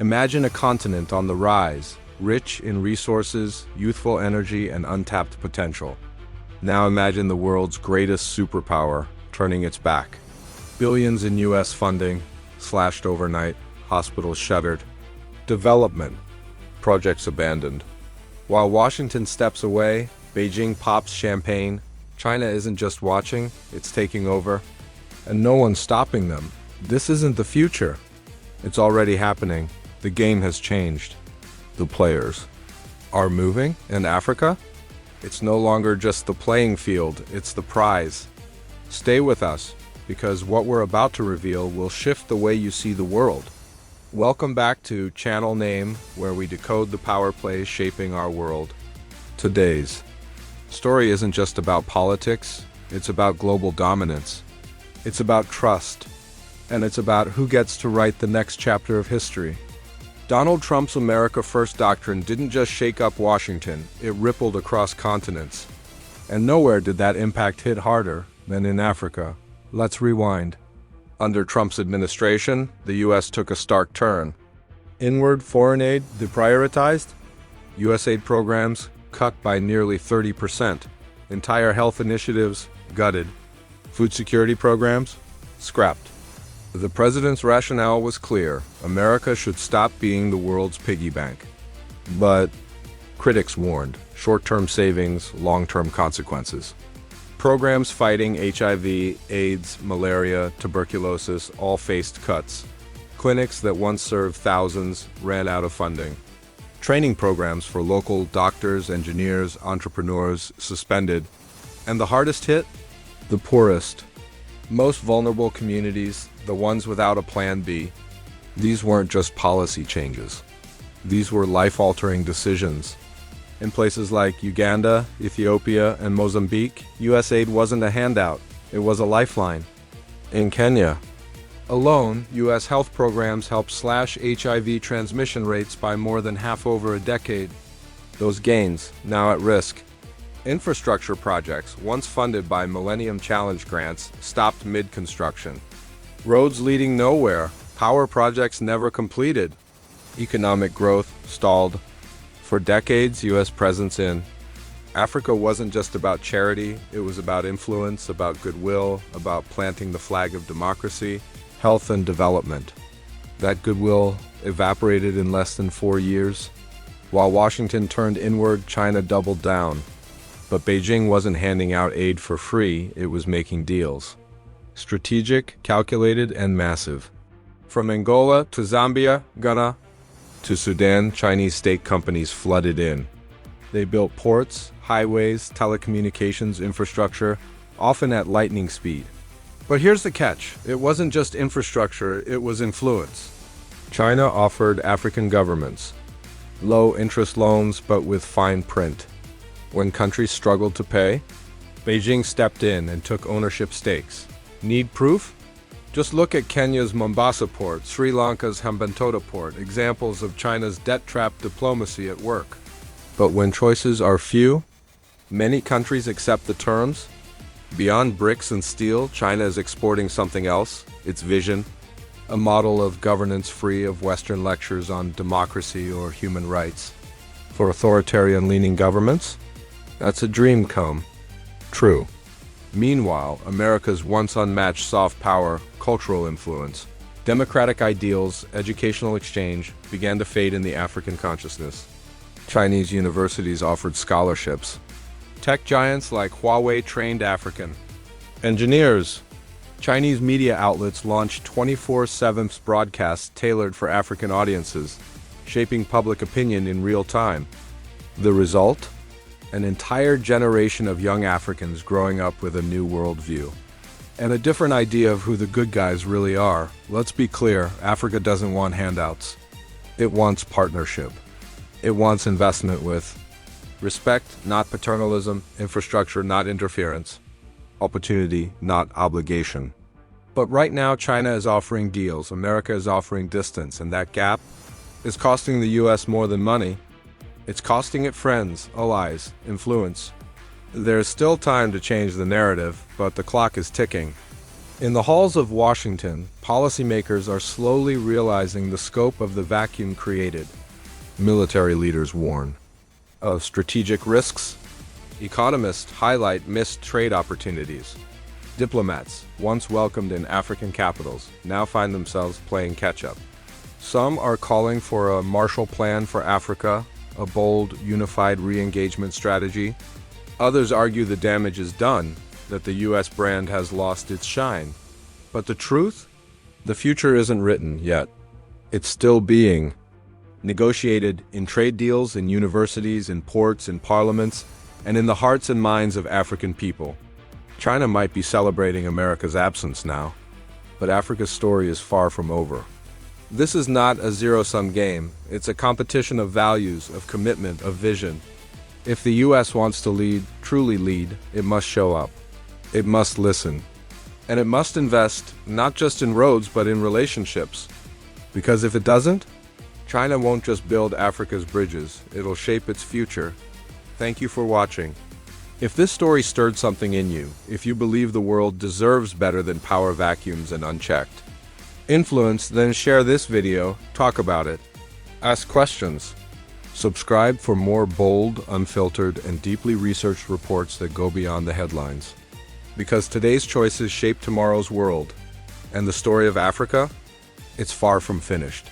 Imagine a continent on the rise, rich in resources, youthful energy, and untapped potential. Now imagine the world's greatest superpower turning its back. Billions in US funding, slashed overnight, hospitals shuttered. Development, projects abandoned. While Washington steps away, Beijing pops champagne. China isn't just watching, it's taking over. And no one's stopping them. This isn't the future. It's already happening. The game has changed. The players are moving in Africa. It's no longer just the playing field, it's the prize. Stay with us, because what we're about to reveal will shift the way you see the world. Welcome back to Channel Name, where we decode the power plays shaping our world. Today's story isn't just about politics, it's about global dominance. It's about trust, and it's about who gets to write the next chapter of history. Donald Trump's America First doctrine didn't just shake up Washington, it rippled across continents. And nowhere did that impact hit harder than in Africa. Let's rewind. Under Trump's administration, the U.S. took a stark turn. Inward foreign aid deprioritized, U.S. aid programs cut by nearly 30%, entire health initiatives gutted, food security programs scrapped. The president's rationale was clear: America should stop being the world's piggy bank. But critics warned, short-term savings, long-term consequences. Programs fighting HIV, AIDS, malaria, tuberculosis all faced cuts. Clinics that once served thousands ran out of funding. Training programs for local doctors, engineers, entrepreneurs suspended. And the hardest hit? The poorest. Most vulnerable communities, the ones without a plan B. These weren't just policy changes. These were life-altering decisions. In places like Uganda, Ethiopia, and Mozambique, U.S. aid wasn't a handout, it was a lifeline. In Kenya alone, U.S. health programs helped slash HIV transmission rates by more than half over a decade. Those gains, now at risk. Infrastructure projects, once funded by Millennium Challenge grants, stopped mid-construction. Roads leading nowhere, power projects never completed. Economic growth stalled. For decades, U.S. presence in Africa wasn't just about charity, it was about influence, about goodwill, about planting the flag of democracy, health, and development. That goodwill evaporated in less than 4 years. While Washington turned inward, China doubled down. But Beijing wasn't handing out aid for free, it was making deals. Strategic, calculated, and massive. From Angola to Zambia, Ghana, to Sudan, Chinese state companies flooded in. They built ports, highways, telecommunications infrastructure, often at lightning speed. But here's the catch. It wasn't just infrastructure, it was influence. China offered African governments low-interest loans, but with fine print. When countries struggled to pay, Beijing stepped in and took ownership stakes. Need proof? Just look at Kenya's Mombasa port, Sri Lanka's Hambantota port, examples of China's debt-trap diplomacy at work. But when choices are few, many countries accept the terms. Beyond bricks and steel, China is exporting something else, its vision, a model of governance free of Western lectures on democracy or human rights. For authoritarian-leaning governments, that's a dream come true. Meanwhile, America's once unmatched soft power, cultural influence, democratic ideals, educational exchange began to fade in the African consciousness. Chinese universities offered scholarships. Tech giants like Huawei trained African engineers. Chinese media outlets launched 24/7 broadcasts tailored for African audiences, shaping public opinion in real time. The result? An entire generation of young Africans growing up with a new worldview. And a different idea of who the good guys really are. Let's be clear, Africa doesn't want handouts. It wants partnership. It wants investment with respect, not paternalism, infrastructure, not interference, opportunity, not obligation. But right now, China is offering deals, America is offering distance, and that gap is costing the U.S. more than money. It's costing it friends, allies, influence. There's still time to change the narrative, but the clock is ticking. In the halls of Washington, policymakers are slowly realizing the scope of the vacuum created. Military leaders warn of strategic risks. Economists highlight missed trade opportunities. Diplomats, once welcomed in African capitals, now find themselves playing catch-up. Some are calling for a Marshall Plan for Africa, a bold, unified re-engagement strategy. Others argue the damage is done, that the U.S. brand has lost its shine. But the truth? The future isn't written yet. It's still being negotiated in trade deals, in universities, in ports, in parliaments, and in the hearts and minds of African people. China might be celebrating America's absence now, but Africa's story is far from over. This is not a zero-sum game. It's a competition of values, of commitment, of vision. If the U.S. wants to lead, truly lead, it must show up. It must listen. And it must invest not just in roads, but in relationships. Because if it doesn't, China won't just build Africa's bridges, it'll shape its future. Thank you for watching. If this story stirred something in you, if you believe the world deserves better than power vacuums and unchecked influence, then share this video, talk about it, ask questions. Subscribe for more bold, unfiltered, and deeply researched reports that go beyond the headlines. Because today's choices shape tomorrow's world. And the story of Africa? It's far from finished.